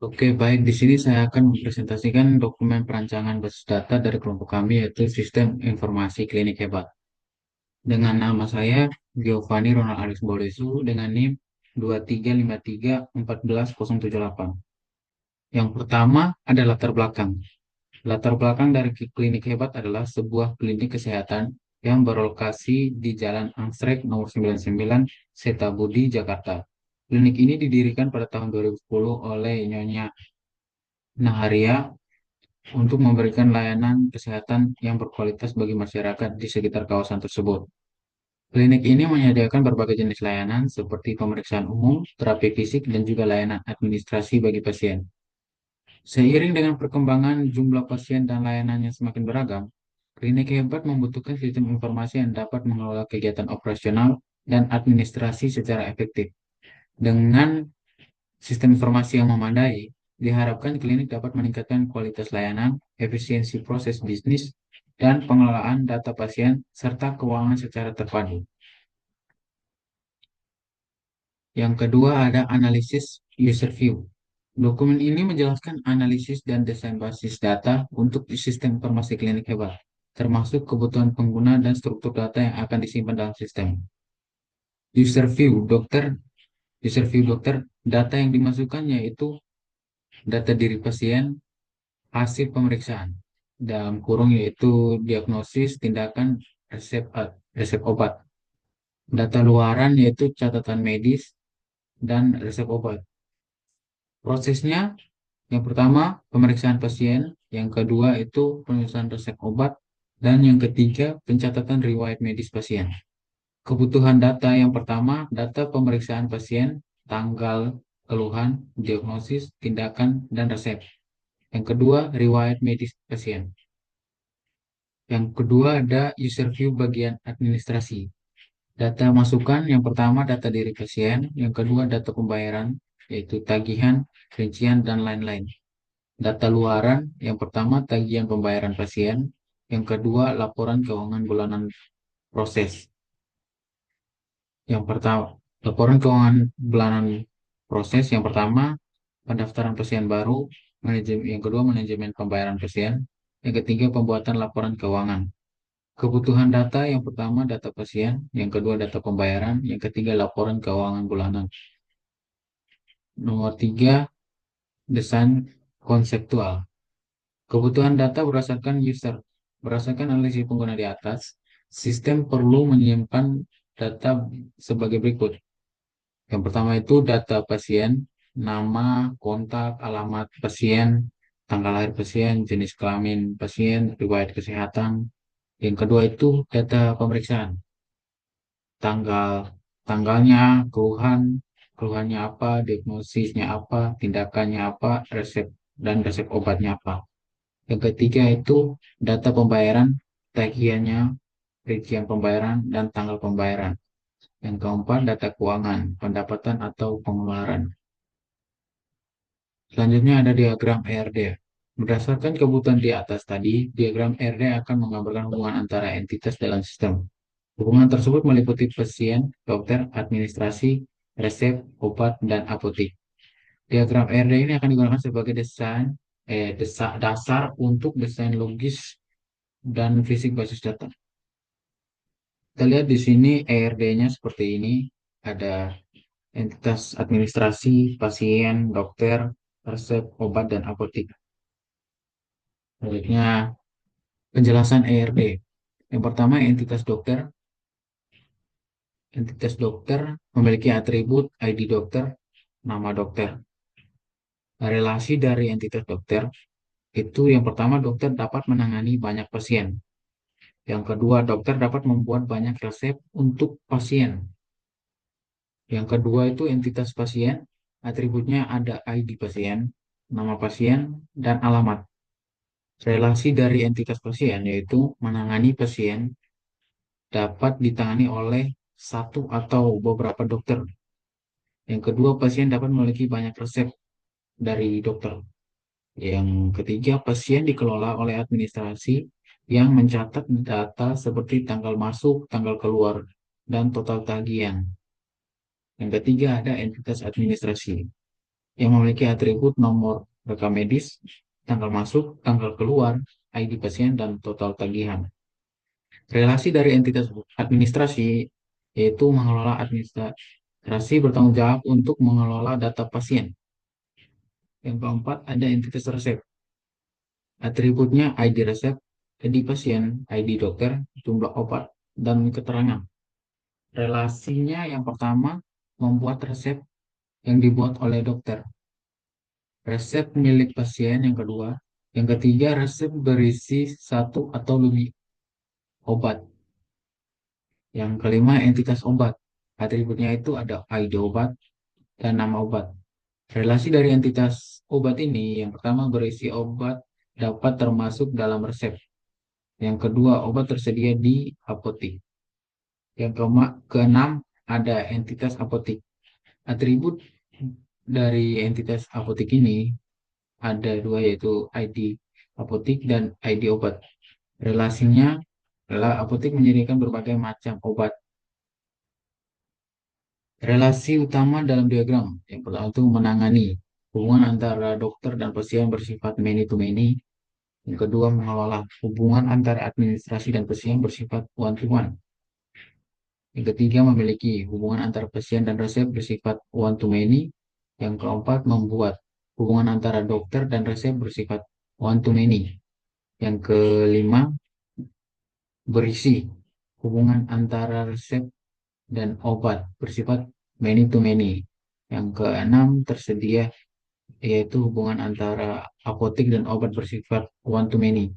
Oke, baik. Di sini saya akan mempresentasikan dokumen perancangan basis data dari kelompok kami, yaitu Sistem Informasi Klinik Hebat. Dengan nama saya, Giovanni Ronald Alex Boresu, dengan NIM 23531408. Yang pertama ada latar belakang. Latar belakang dari Klinik Hebat adalah sebuah klinik kesehatan yang berlokasi di Jalan Anggrek nomor 99, Setabudi, Jakarta. Klinik ini didirikan pada tahun 2010 oleh Nyonya Naharia untuk memberikan layanan kesehatan yang berkualitas bagi masyarakat di sekitar kawasan tersebut. Klinik ini menyediakan berbagai jenis layanan seperti pemeriksaan umum, terapi fisik, dan juga layanan administrasi bagi pasien. Seiring dengan perkembangan jumlah pasien dan layanannya semakin beragam, klinik hebat membutuhkan sistem informasi yang dapat mengelola kegiatan operasional dan administrasi secara efektif. Dengan sistem informasi yang memadai, diharapkan klinik dapat meningkatkan kualitas layanan, efisiensi proses bisnis, dan pengelolaan data pasien, serta keuangan secara terpadu. Yang kedua ada analisis user view. Dokumen ini menjelaskan analisis dan desain basis data untuk sistem informasi klinik hebat, termasuk kebutuhan pengguna dan struktur data yang akan disimpan dalam sistem. User view dokter, user view dokter, data yang dimasukkan yaitu data diri pasien, hasil pemeriksaan, dalam kurung yaitu diagnosis, tindakan, resep obat, data luaran yaitu catatan medis, dan resep obat. Prosesnya, yang pertama, pemeriksaan pasien. Yang kedua, itu penulisan resep obat. Dan yang ketiga, pencatatan riwayat medis pasien. Kebutuhan data yang pertama, data pemeriksaan pasien, tanggal, keluhan, diagnosis, tindakan, dan resep. Yang kedua, riwayat medis pasien. Yang kedua, ada user view bagian administrasi. Data masukan, yang pertama, data diri pasien. Yang kedua, data pembayaran, yaitu tagihan, rincian, dan lain-lain. Data luaran, yang pertama tagihan pembayaran pasien, yang kedua laporan keuangan bulanan proses. Yang pertama, laporan keuangan bulanan proses yang pertama pendaftaran pasien baru, yang kedua manajemen pembayaran pasien, yang ketiga pembuatan laporan keuangan. Kebutuhan data yang pertama data pasien, yang kedua data pembayaran, yang ketiga laporan keuangan bulanan. Nomor tiga, desain konseptual. Kebutuhan data berdasarkan user. Berdasarkan analisis pengguna di atas, sistem perlu menyimpan data sebagai berikut. Yang pertama itu data pasien, nama, kontak, alamat pasien, tanggal lahir pasien, jenis kelamin pasien, riwayat kesehatan. Yang kedua itu data pemeriksaan, tanggal, tanggalnya, keluhan, keluhannya apa, diagnosisnya apa, tindakannya apa, resep dan resep obatnya apa. Yang ketiga itu data pembayaran, tagihannya, rincian pembayaran, dan tanggal pembayaran. Yang keempat, data keuangan, pendapatan atau pengeluaran. Selanjutnya ada diagram ERD. Berdasarkan kebutuhan di atas tadi, diagram ERD akan menggambarkan hubungan antara entitas dalam sistem. Hubungan tersebut meliputi pasien, dokter, administrasi, resep, obat, dan apotek. Diagram ERD ini akan digunakan sebagai dasar untuk desain logis dan fisik basis data. Kita lihat di sini ERD-nya seperti ini. Ada entitas administrasi, pasien, dokter, resep, obat, dan apotek. Selanjutnya, penjelasan ERD. Yang pertama, entitas dokter. Entitas dokter memiliki atribut ID dokter, nama dokter. Relasi dari entitas dokter, itu yang pertama, dokter dapat menangani banyak pasien. Yang kedua, dokter dapat membuat banyak resep untuk pasien. Yang kedua itu entitas pasien, atributnya ada ID pasien, nama pasien, dan alamat. Relasi dari entitas pasien yaitu menangani pasien dapat ditangani oleh satu atau beberapa dokter. Yang kedua, pasien dapat memiliki banyak resep dari dokter. Yang ketiga, pasien dikelola oleh administrasi yang mencatat data seperti tanggal masuk, tanggal keluar, dan total tagihan. Yang ketiga ada entitas administrasi. yang memiliki atribut nomor rekam medis, tanggal masuk, tanggal keluar, ID pasien, dan total tagihan. Relasi dari entitas administrasi yaitu mengelola administrasi bertanggung jawab untuk mengelola data pasien. Yang keempat ada entitas resep. Atributnya ID resep, ID pasien, ID dokter, jumlah obat, dan keterangan. Relasinya yang pertama membuat resep yang dibuat oleh dokter. Resep milik pasien yang kedua. Yang ketiga, resep berisi satu atau lebih obat. Yang kelima, entitas obat. Atributnya itu ada ID obat dan nama obat. Relasi dari entitas obat ini, yang pertama berisi obat dapat termasuk dalam resep. Yang kedua, obat tersedia di apotik. Yang keenam, ada entitas apotik. Atribut dari entitas apotik ini ada dua, yaitu ID apotik dan ID obat. Relasinya adalah apotik menyediakan berbagai macam obat. Relasi utama dalam diagram yang pertama itu menangani hubungan antara dokter dan pasien bersifat many to many. Yang kedua mengelola hubungan antara administrasi dan pasien bersifat one to one. Yang ketiga memiliki hubungan antara pasien dan resep bersifat one to many. Yang keempat membuat hubungan antara dokter dan resep bersifat one to many. Yang kelima berisi hubungan antara resep dan obat bersifat many to many. Yang keenam tersedia yaitu hubungan antara apotek dan obat bersifat one to many.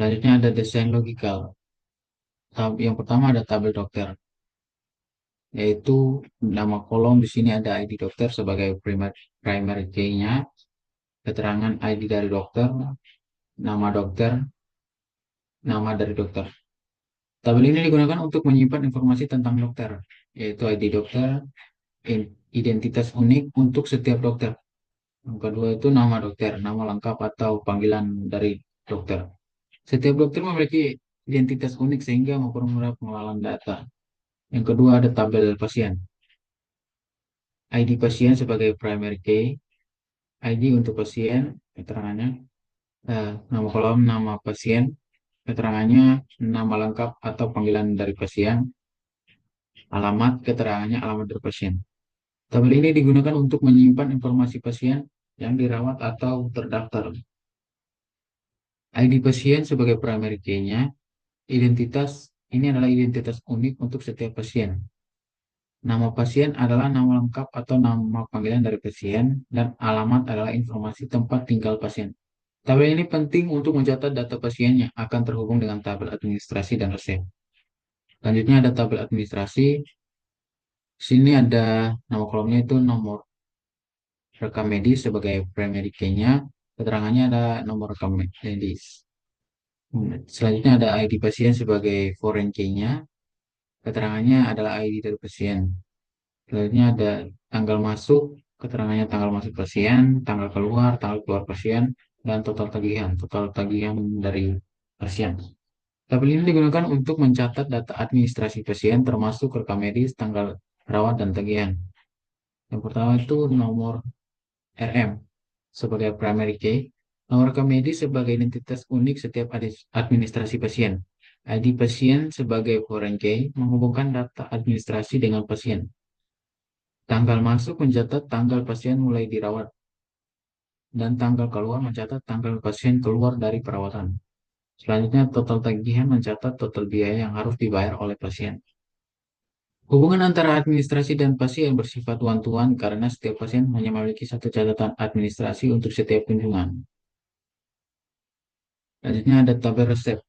Selanjutnya ada desain logikal. Yang pertama ada tabel dokter, yaitu nama kolom di sini ada ID dokter sebagai primary key-nya, keterangan ID dari dokter, dokter, nama dari dokter. Tabel ini digunakan untuk menyimpan informasi tentang dokter, yaitu ID dokter, identitas unik untuk setiap dokter. Yang kedua itu nama dokter, nama lengkap atau panggilan dari dokter. Setiap dokter memiliki identitas unik sehingga mempermudah pengelolaan data. Yang kedua ada tabel pasien. ID pasien sebagai primary key, ID untuk pasien, keterangannya, nama kolom nama pasien, keterangannya, nama lengkap atau panggilan dari pasien, alamat, keterangannya, alamat dari pasien. Tabel ini digunakan untuk menyimpan informasi pasien yang dirawat atau terdaftar. ID pasien sebagai primary key-nya, identitas ini adalah identitas unik untuk setiap pasien. Nama pasien adalah nama lengkap atau nama panggilan dari pasien, dan alamat adalah informasi tempat tinggal pasien. Tabel ini penting untuk mencatat data pasien yang akan terhubung dengan tabel administrasi dan resep. Selanjutnya ada tabel administrasi. Di sini ada nama kolomnya itu nomor rekam medis sebagai primary key-nya. Keterangannya ada nomor rekam medis. Selanjutnya ada ID pasien sebagai foreign key-nya. Keterangannya adalah ID dari pasien. Selanjutnya ada tanggal masuk, keterangannya tanggal masuk pasien, tanggal keluar pasien, dan total tagihan. Total tagihan dari pasien. Tabel ini digunakan untuk mencatat data administrasi pasien termasuk rekam medis, tanggal rawat, dan tagihan. Yang pertama itu nomor RM sebagai primary key, nomor rekam medis sebagai identitas unik setiap administrasi pasien. ID pasien sebagai foreign key menghubungkan data administrasi dengan pasien. Tanggal masuk mencatat tanggal pasien mulai dirawat, dan tanggal keluar mencatat tanggal pasien keluar dari perawatan. Selanjutnya, total tagihan mencatat total biaya yang harus dibayar oleh pasien. Hubungan antara administrasi dan pasien bersifat one-to-one karena setiap pasien hanya memiliki satu catatan administrasi untuk setiap kunjungan. Selanjutnya ada tabel resep.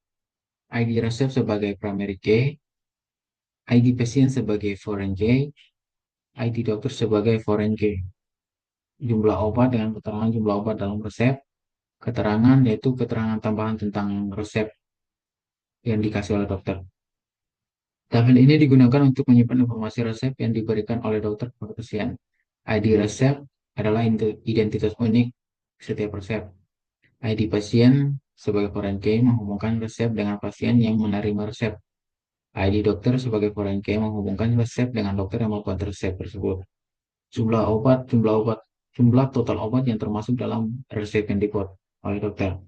ID resep sebagai primary key, ID pasien sebagai foreign key, ID dokter sebagai foreign key. Jumlah obat dengan keterangan jumlah obat dalam resep, keterangan yaitu keterangan tambahan tentang resep yang dikasih oleh dokter. Tabel ini digunakan untuk menyimpan informasi resep yang diberikan oleh dokter kepada pasien. ID resep adalah identitas unik setiap resep. ID pasien sebagai foreign key menghubungkan resep dengan pasien yang menerima resep. ID dokter sebagai foreign key menghubungkan resep dengan dokter yang membuat resep tersebut. jumlah total obat yang termasuk dalam resep yang dibuat oleh dokter.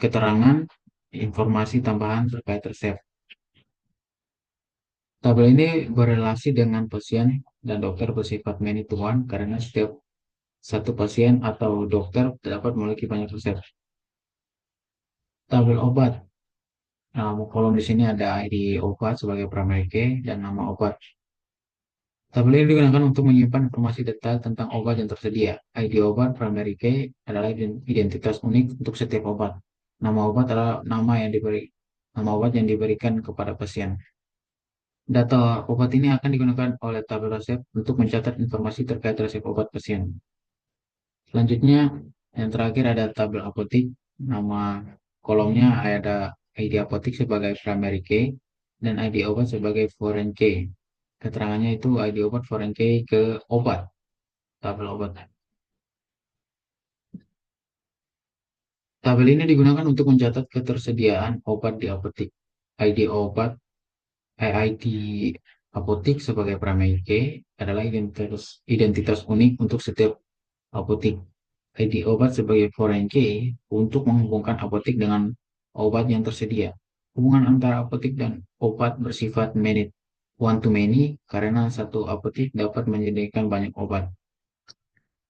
Keterangan, informasi tambahan terkait resep. Tabel ini berelasi dengan pasien dan dokter bersifat many to one karena setiap satu pasien atau dokter dapat memiliki banyak resep. Tabel obat. Nah, kolom di sini ada ID obat sebagai primary key dan nama obat. Tabel ini digunakan untuk menyimpan informasi detail tentang obat yang tersedia. ID obat primary key adalah identitas unik untuk setiap obat. Nama obat adalah nama obat yang diberikan kepada pasien. Data obat ini akan digunakan oleh tabel resep untuk mencatat informasi terkait resep obat pasien. Selanjutnya, yang terakhir ada tabel apotik. Nama kolomnya ada ID apotik sebagai primary key dan ID obat sebagai foreign key. Keterangannya itu ID obat foreign key ke obat, tabel obat. Tabel ini digunakan untuk mencatat ketersediaan obat di apotik. ID obat, ID apotik sebagai primary key adalah identitas unik untuk setiap apotik. ID obat sebagai foreign key untuk menghubungkan apotik dengan obat yang tersedia. Hubungan antara apotik dan obat bersifat one to many karena satu apotik dapat menyediakan banyak obat.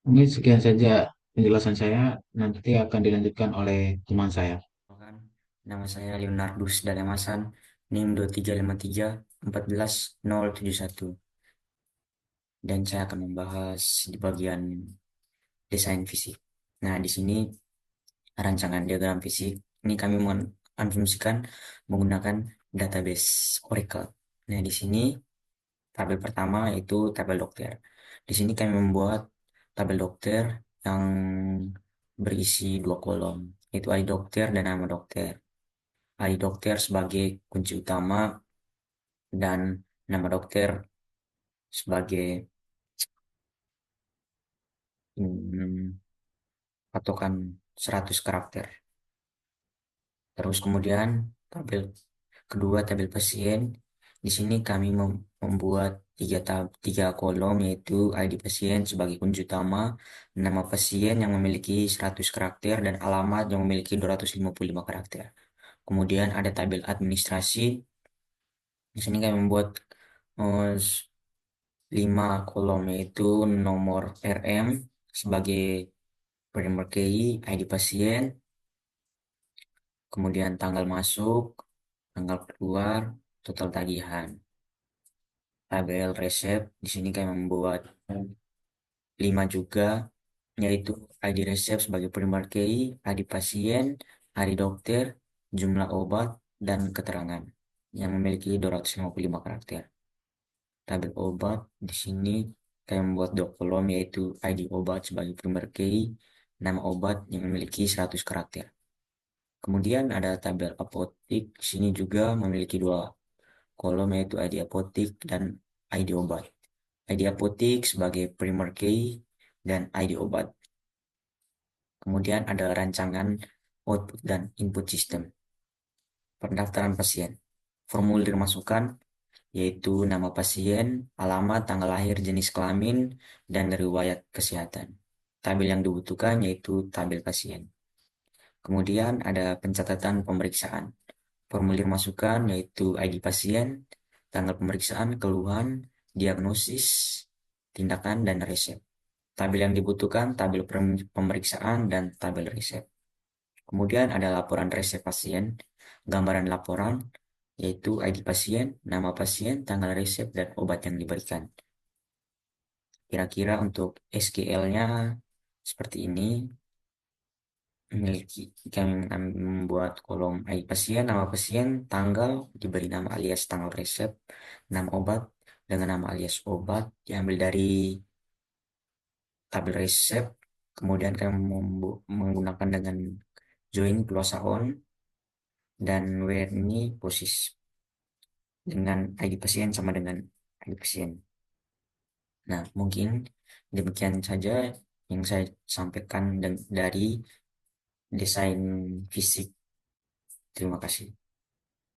Mungkin sekian saja penjelasan saya, nanti akan dilanjutkan oleh teman saya. Kan, nama saya Leonardus Dalemasan, NIM 2353 14071, dan saya akan membahas di bagian desain fisik. Nah, di sini rancangan diagram fisik ini kami mengasumsikan menggunakan database Oracle. Nah, di sini tabel pertama yaitu tabel dokter. Di sini kami membuat tabel dokter yang berisi dua kolom, yaitu ID dokter dan nama dokter. ID dokter sebagai kunci utama dan nama dokter sebagai hmm, patokan 100 karakter. Terus kemudian tabel kedua, tabel pasien. Di sini kami membuat tiga kolom, yaitu ID pasien sebagai kunci utama, nama pasien yang memiliki 100 karakter, dan alamat yang memiliki 255 karakter. Kemudian ada tabel administrasi. Di sini kami membuat eh, 5 kolom, yaitu nomor RM sebagai primary key, ID pasien, kemudian tanggal masuk, tanggal keluar, total tagihan. Tabel resep, di sini kami membuat 5 juga, yaitu ID resep sebagai primary key, ID pasien, ID dokter, jumlah obat, dan keterangan yang memiliki 255 karakter. Tabel obat, di sini kami membuat dua kolom, yaitu ID obat sebagai primary key, nama obat yang memiliki 100 karakter. Kemudian ada tabel apotik, di sini juga memiliki dua kolom, yaitu ID apotik dan ID obat. ID apotik sebagai primary key dan ID obat. Kemudian ada rancangan output dan input system. Pendaftaran pasien. Formulir masukan yaitu nama pasien, alamat, tanggal lahir, jenis kelamin, dan riwayat kesehatan. Tabel yang dibutuhkan yaitu tabel pasien. Kemudian ada pencatatan pemeriksaan. Formulir masukan yaitu ID pasien, tanggal pemeriksaan, keluhan, diagnosis, tindakan, dan resep. Tabel yang dibutuhkan, tabel pemeriksaan, dan tabel resep. Kemudian ada laporan resep pasien, gambaran laporan, yaitu ID pasien, nama pasien, tanggal resep, dan obat yang diberikan. Kira-kira untuk SQL-nya seperti ini. Kami membuat kolom ID pasien, nama pasien, tanggal, diberi nama alias tanggal resep, nama obat dengan nama alias obat diambil dari tabel resep. Kemudian kami menggunakan dengan join close on dan where ini posisi dengan ID pasien sama dengan ID pasien. Nah, mungkin demikian saja yang saya sampaikan dari desain fisik. Terima kasih.